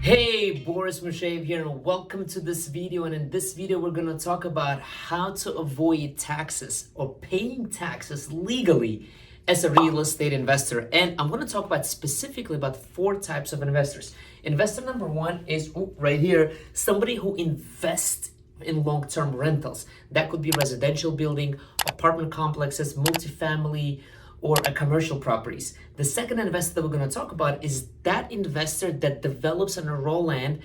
Hey, Boris Musheyev here, and welcome to this video. And in this video, we're going to talk about how to avoid taxes or paying taxes legally as a real estate investor. And I'm going to talk about specifically about four types of investors. Investor number one is right here, somebody who invests in long-term rentals. That could be residential building, apartment complexes, multifamily, or a commercial properties. The second investor that we're going to talk about is that investor that develops on a raw land,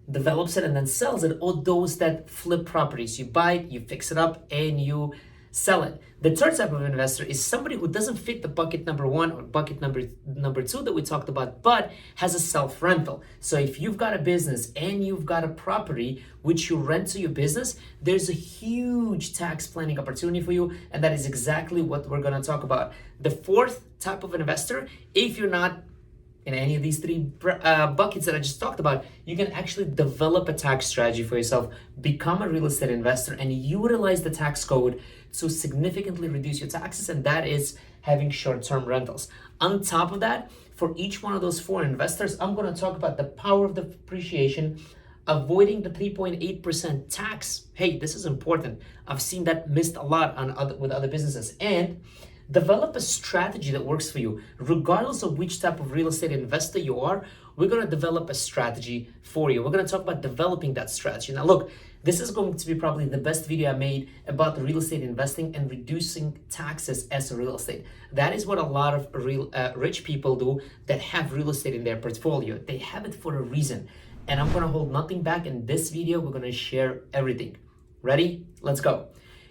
develops it and then sells it, or those that flip properties. You buy it, you fix it up, and you sell it. The third type of investor is somebody who doesn't fit the bucket number one or bucket number two that we talked about, but has a self-rental. So if you've got a business and you've got a property which you rent to your business, there's a huge tax planning opportunity for you, and that is exactly what we're going to talk about. The fourth type of investor, if you're not in any of these three buckets that I just talked about, you can actually develop a tax strategy for yourself, become a real estate investor, and utilize the tax code to significantly reduce your taxes, and that is having short-term rentals. On top of that, for each one of those four investors, I'm going to talk about the power of depreciation, avoiding the 3.8% tax. Hey, this is important. I've seen that missed a lot with other businesses. And develop a strategy that works for you. Regardless of which type of real estate investor you are, we're going to develop a strategy for you. We're going to talk about developing that strategy. Now, look, this is going to be probably the best video I made about the real estate investing and reducing taxes as a real estate. That is what a lot of rich people do that have real estate in their portfolio. They have it for a reason. And I'm going to hold nothing back. In this video, we're going to share everything. Ready? Let's go.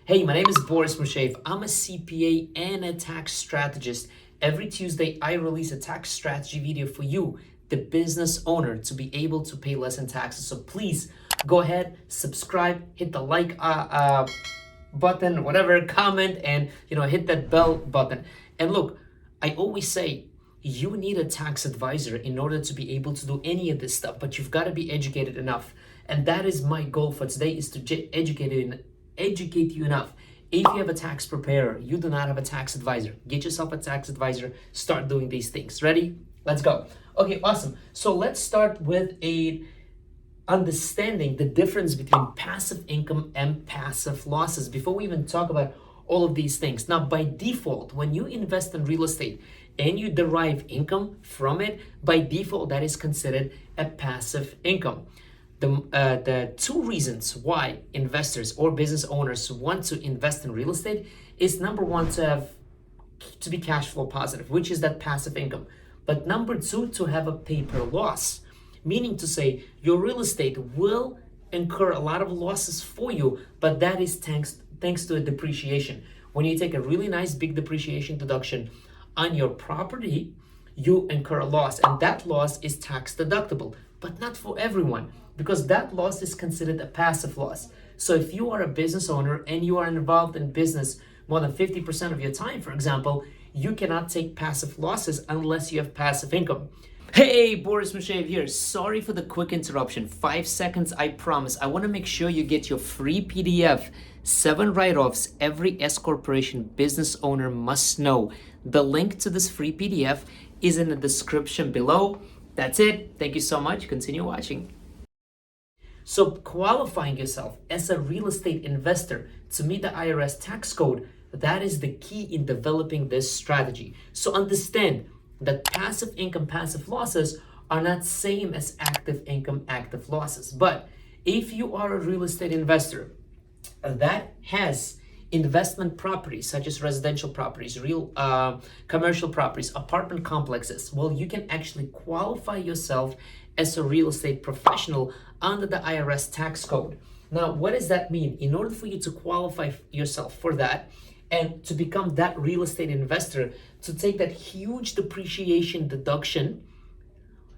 Hey, my name is Boris Musheyev. I'm a CPA and a tax strategist. Every Tuesday, I release a tax strategy video for you, the business owner, to be able to pay less in taxes. So please go ahead, subscribe, hit the like button, whatever, comment, and hit that bell button. And look, I always say you need a tax advisor in order to be able to do any of this stuff, but you've got to be educated enough. And that is my goal for today, is to educate you enough. If you have a tax preparer, you do not have a tax advisor, get yourself a tax advisor, start doing these things. Ready? Let's go. Okay, awesome. So let's start with understanding the difference between passive income and passive losses before we even talk about all of these things. Now, by default, when you invest in real estate and you derive income from it, by default, that is considered a passive income. The two reasons why investors or business owners want to invest in real estate is, number one, to be cash flow positive, which is that passive income. But number two, to have a paper loss, meaning to say your real estate will incur a lot of losses for you, but that is thanks to a depreciation. When you take a really nice big depreciation deduction on your property, you incur a loss, and that loss is tax deductible, but not for everyone, because that loss is considered a passive loss. So if you are a business owner and you are involved in business more than 50% of your time, for example, you cannot take passive losses unless you have passive income. Hey, Boris Musheyev here. Sorry for the quick interruption. 5 seconds, I promise. I want to make sure you get your free PDF, 7 write-offs every S corporation business owner must know. The link to this free PDF is in the description below. That's it. Thank you so much. Continue watching. So qualifying yourself as a real estate investor to meet the IRS tax code, that is the key in developing this strategy. So understand that passive income, passive losses are not same as active income, active losses. But if you are a real estate investor that has investment properties such as residential properties, commercial properties, apartment complexes, well, you can actually qualify yourself as a real estate professional under the IRS tax code. Now, what does that mean? In order for you to qualify yourself for that and to become that real estate investor, to take that huge depreciation deduction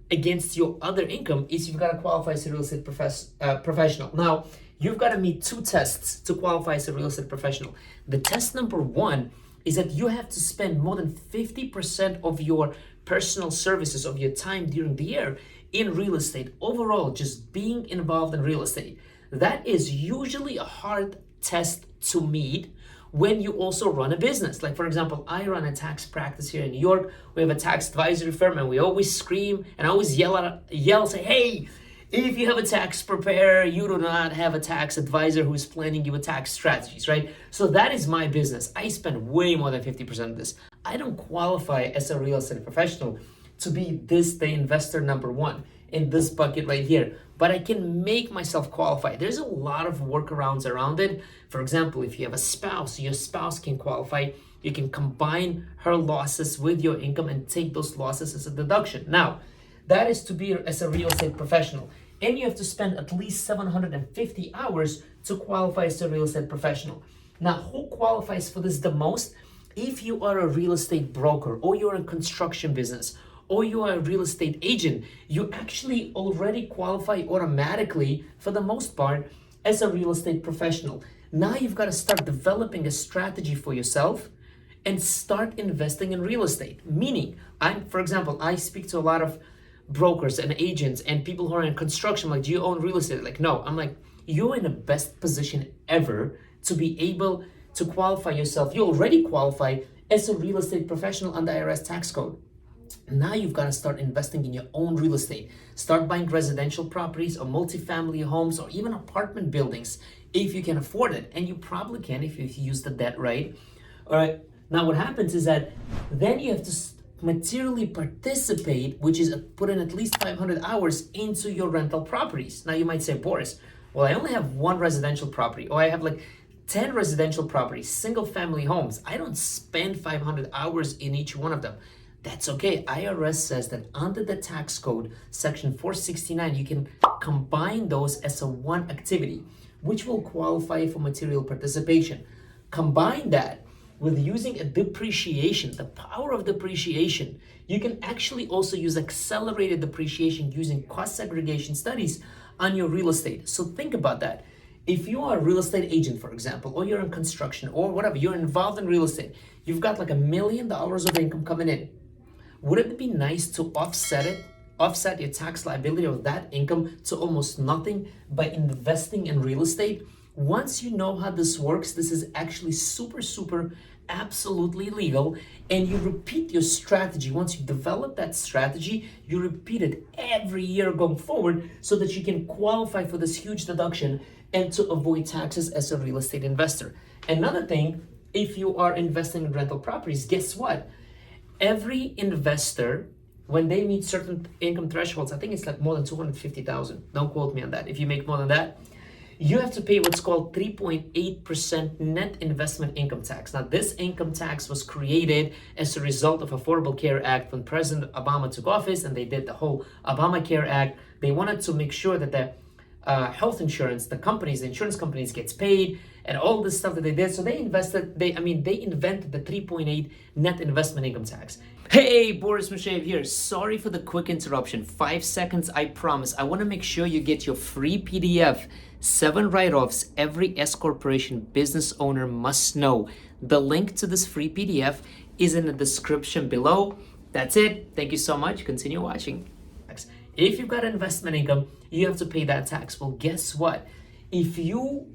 against your other income, is you've got to qualify as a real estate professional. Now, you've got to meet two tests to qualify as a real estate professional. The test number one is that you have to spend more than 50% of your personal services, of your time during the year, in real estate. Overall, just being involved in real estate. That is usually a hard test to meet when you also run a business. Like, for example, I run a tax practice here in New York. We have a tax advisory firm, and we always scream and I always yell, say, hey, If you have a tax preparer, you do not have a tax advisor who's planning you a tax strategies, right? So that is my business. I spend way more than 50% of this. I don't qualify as a real estate professional to be the investor number one in this bucket right here, but I can make myself qualify. There's a lot of workarounds around it. For example, if you have a spouse, your spouse can qualify. You can combine her losses with your income and take those losses as a deduction. Now, that is to be as a real estate professional. And you have to spend at least 750 hours to qualify as a real estate professional. Now, who qualifies for this the most? If you are a real estate broker, or you're in construction business, or you are a real estate agent, you actually already qualify automatically, for the most part, as a real estate professional. Now you've got to start developing a strategy for yourself and start investing in real estate. Meaning, for example, I speak to a lot of brokers and agents and people who are in construction. Like, do you own real estate? Like, no. I'm like, you're in the best position ever to be able to qualify yourself. You already qualify as a real estate professional under IRS tax code. Now you've got to start investing in your own real estate. Start buying residential properties or multifamily homes or even apartment buildings if you can afford it. And you probably can if you use the debt right. All right. Now what happens is that then you have to materially participate, which is put in at least 500 hours into your rental properties. Now you might say, Boris, well, I only have one residential property, or I have like 10 residential properties, single family homes. I don't spend 500 hours in each one of them. That's okay. IRS says that under the tax code, section 469, you can combine those as a one activity, which will qualify for material participation. Combine that with using a depreciation, the power of depreciation. You can actually also use accelerated depreciation using cost segregation studies on your real estate. So think about that. If you are a real estate agent, for example, or you're in construction or whatever, you're involved in real estate, you've got like $1 million of income coming in. Would it be nice to offset your tax liability of that income to almost nothing by investing in real estate? Once you know how this works, this is actually super absolutely legal, and you repeat your strategy. Once you develop that strategy, you repeat it every year going forward so that you can qualify for this huge deduction and to avoid taxes as a real estate investor. Another thing, if you are investing in rental properties, guess what? Every investor, when they meet certain income thresholds, I think it's like more than 250,000. Don't quote me on that. If you make more than that, you have to pay what's called 3.8% net investment income tax. Now, this income tax was created as a result of Affordable Care Act when President Obama took office, and they did the whole Obamacare Act. They wanted to make sure that the health insurance, the insurance companies gets paid, and all this stuff that they did. So they invented the 3.8 net investment income tax. Hey, Boris Musheyev here. Sorry for the quick interruption. 5 seconds, I promise. I want to make sure you get your free PDF, 7 write-offs every S corporation business owner must know. The link to this free PDF is in the description below. That's it. Thank you so much. Continue watching. If you've got investment income, you have to pay that tax. Well, guess what? If you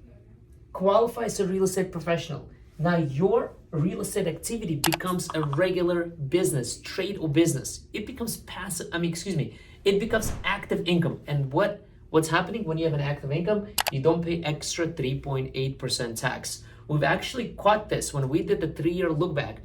qualify as a real estate professional, now your real estate activity becomes a regular business, trade or business. It becomes it becomes active income. And what's happening when you have an active income? You don't pay extra 3.8% tax. We've actually caught this when we did the 3-year look back.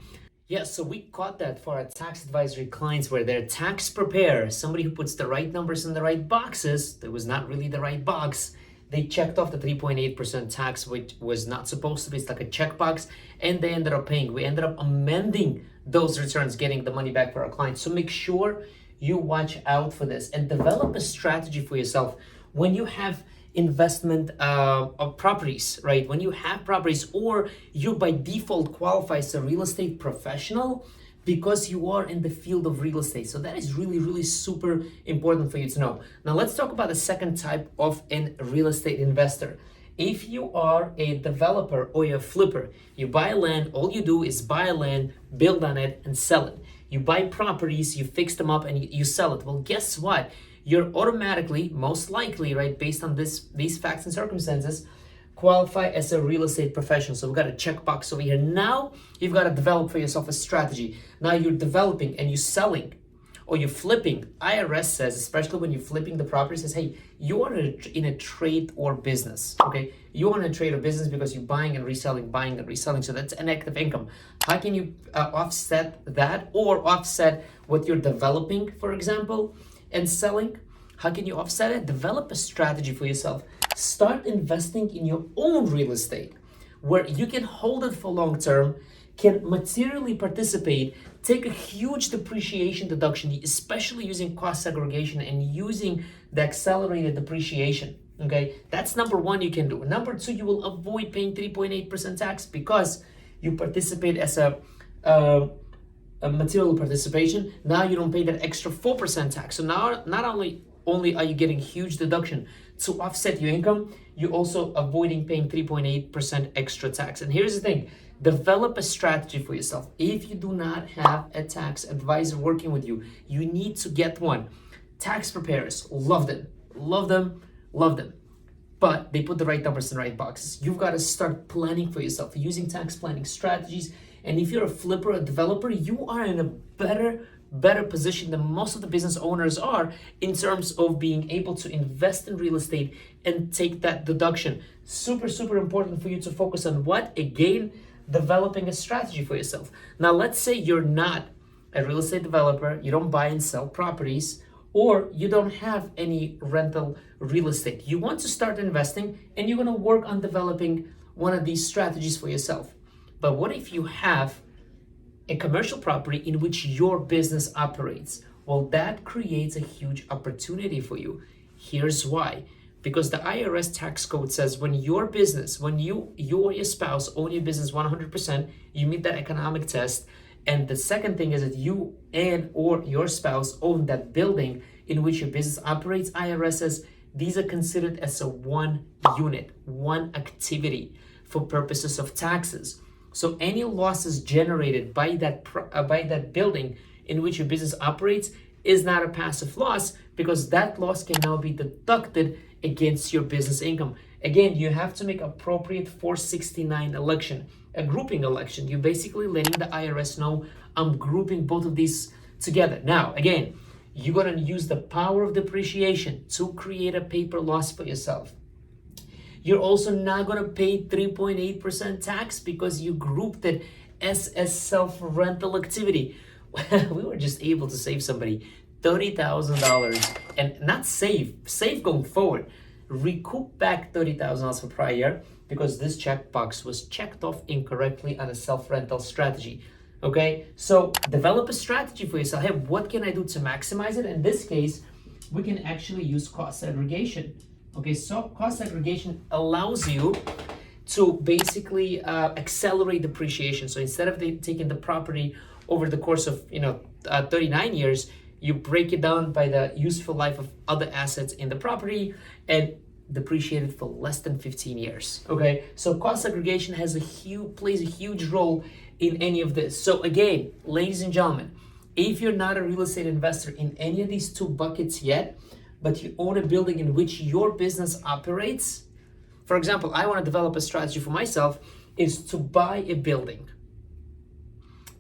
Yeah, so we caught that for our tax advisory clients where their tax preparer, somebody who puts the right numbers in the right boxes, that was not really the right box, they checked off the 3.8% tax, which was not supposed to be. It's like a checkbox, and they ended up paying. We ended up amending those returns, getting the money back for our clients. So make sure you watch out for this and develop a strategy for yourself. When you have investment of properties, right? When you have properties, or you by default qualify as a real estate professional because you are in the field of real estate. So that is really super important for you to know. Now let's talk about the second type of a real estate investor. If you are a developer or you're a flipper, you buy land, all you do is buy land, build on it, and sell it. You buy properties, you fix them up, and you sell it. Well, guess what? You're automatically, most likely, right, based on these facts and circumstances, qualify as a real estate professional. So we've got a checkbox over here. Now you've got to develop for yourself a strategy. Now you're developing and you're selling, or you're flipping, IRS says, especially when you're flipping the property, says, hey, you are in a trade or business, okay? You are in a trade or business because you're buying and reselling, so that's an active income. How can you offset that or offset what you're developing, for example, and selling? How can you offset it? Develop a strategy for yourself. Start investing in your own real estate where you can hold it for long term, can materially participate, take a huge depreciation deduction, especially using cost segregation and using the accelerated depreciation. Okay, that's number one you can do. Number two, you will avoid paying 3.8% tax because you participate as a material participation. Now you don't pay that extra 4% tax. So now not only are you getting huge deduction to offset your income, you're also avoiding paying 3.8% extra tax. And here's the thing, develop a strategy for yourself. If you do not have a tax advisor working with you, you need to get one. Tax preparers, love them, love them, love them. But they put the right numbers in the right boxes. You've got to start planning for yourself, using tax planning strategies. And if you're a flipper, a developer, you are in a better position than most of the business owners are in terms of being able to invest in real estate and take that deduction. Super, super important for you to focus on what? Again, developing a strategy for yourself. Now, let's say you're not a real estate developer, you don't buy and sell properties, or you don't have any rental real estate. You want to start investing and you're going to work on developing one of these strategies for yourself. But what if you have a commercial property in which your business operates? Well, that creates a huge opportunity for you. Here's why. Because the IRS tax code says when your business, when you or your spouse own your business 100%, you meet that economic test. And the second thing is that you and or your spouse own that building in which your business operates. IRS says these are considered as a one unit, one activity for purposes of taxes. So any losses generated by that building in which your business operates is not a passive loss, because that loss can now be deducted against your business income. Again, you have to make appropriate 469 election, a grouping election. You're basically letting the IRS know, I'm grouping both of these together. Now, again, you're going to use the power of depreciation to create a paper loss for yourself. You're also not going to pay 3.8% tax because you grouped it as a self-rental activity. We were just able to save somebody $30,000, and not save going forward, recoup back $30,000 for prior year because this checkbox was checked off incorrectly on a self-rental strategy. Okay, so develop a strategy for yourself. Hey, what can I do to maximize it? In this case, we can actually use cost segregation. Okay, so cost segregation allows you to basically accelerate depreciation. So instead of taking the property over the course of 39 years, you break it down by the useful life of other assets in the property and depreciate it for less than 15 years. Okay, so cost segregation plays a huge role in any of this. So again, ladies and gentlemen, if you're not a real estate investor in any of these two buckets yet, but you own a building in which your business operates, for example, I want to develop a strategy for myself is to buy a building.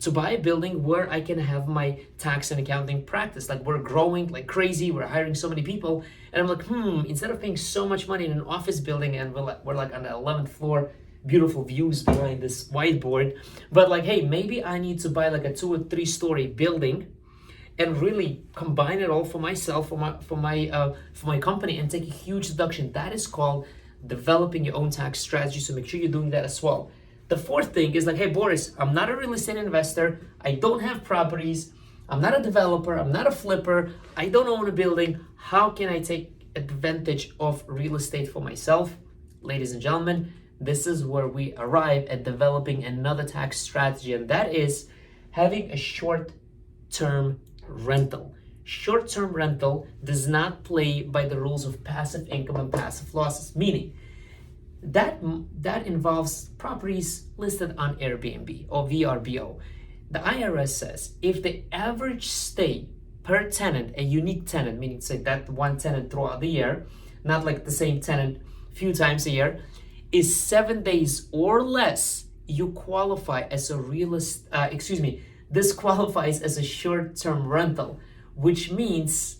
To buy a building where I can have my tax and accounting practice. Like, we're growing like crazy, we're hiring so many people, and I'm like, instead of paying so much money in an office building and we're like on the 11th floor, beautiful views behind this whiteboard, but like, hey, maybe I need to buy like a 2 or 3 story building and really combine it all for myself, for my company, and take a huge deduction. That is called developing your own tax strategy. So make sure you're doing that as well. The fourth thing is like, hey, Boris, I'm not a real estate investor. I don't have properties. I'm not a developer. I'm not a flipper. I don't own a building. How can I take advantage of real estate for myself? Ladies and gentlemen, this is where we arrive at developing another tax strategy, and that is having a short-term rental. Short-term rental does not play by the rules of passive income and passive losses, meaning that involves properties listed on Airbnb or VRBO. The IRS says if the average stay per tenant, a unique tenant, meaning say that one tenant throughout the year, not like the same tenant a few times a year, is 7 days or less, you qualify as a this qualifies as a short-term rental, which means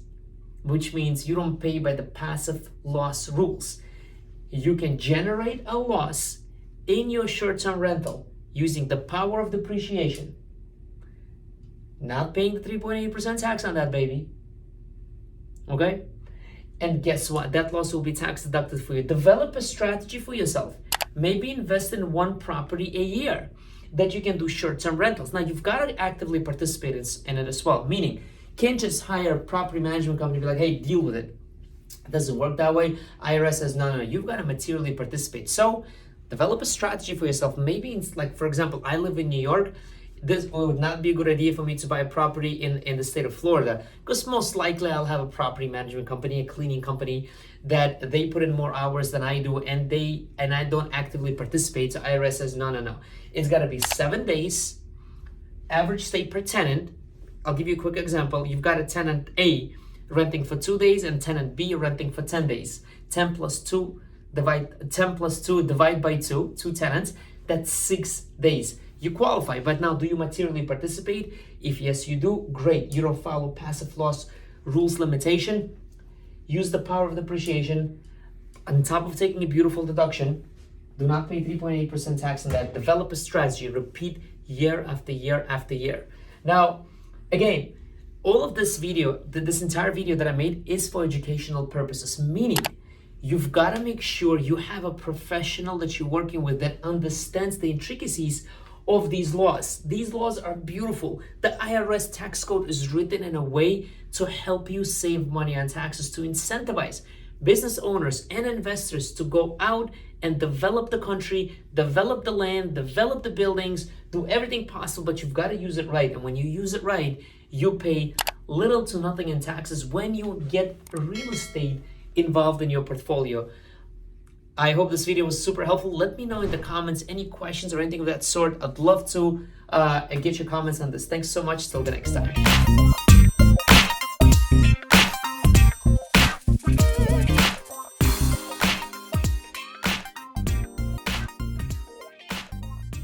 you don't pay by the passive loss rules. You can generate a loss in your short-term rental using the power of depreciation. Not paying 3.8% tax on that, baby. Okay? And guess what? That loss will be tax deducted for you. Develop a strategy for yourself. Maybe invest in one property a year that you can do short-term rentals. Now, you've got to actively participate in it as well. Meaning, can't just hire a property management company and be like, hey, deal with it. It doesn't work that way. IRS says, no. You've got to materially participate. So, develop a strategy for yourself. Maybe it's like, for example, I live in New York. This would not be a good idea for me to buy a property in the state of Florida, because most likely I'll have a property management company, a cleaning company, that they put in more hours than I do, and I don't actively participate. So IRS says, no. It's got to be 7 days, average stay per tenant. I'll give you a quick example. You've got a tenant A renting for 2 days and tenant B renting for 10 days. 10 plus 2 divide by 2 tenants, that's 6 days. You qualify, but now do you materially participate? If yes, you do, great. You don't follow passive loss rules limitation. Use the power of depreciation. On top of taking a beautiful deduction, do not pay 3.8% tax on that. Develop a strategy. Repeat year after year after year. Now, again, all of this video, this entire video that I made is for educational purposes, meaning you've got to make sure you have a professional that you're working with that understands the intricacies of these laws. These laws are beautiful. The IRS tax code is written in a way to help you save money on taxes, to incentivize business owners and investors to go out and develop the country, develop the land, develop the buildings, do everything possible, but you've got to use it right. And when you use it right, you pay little to nothing in taxes when you get real estate involved in your portfolio. I hope this video was super helpful. Let me know in the comments any questions or anything of that sort. I'd love to get your comments on this. Thanks so much. Till the next time.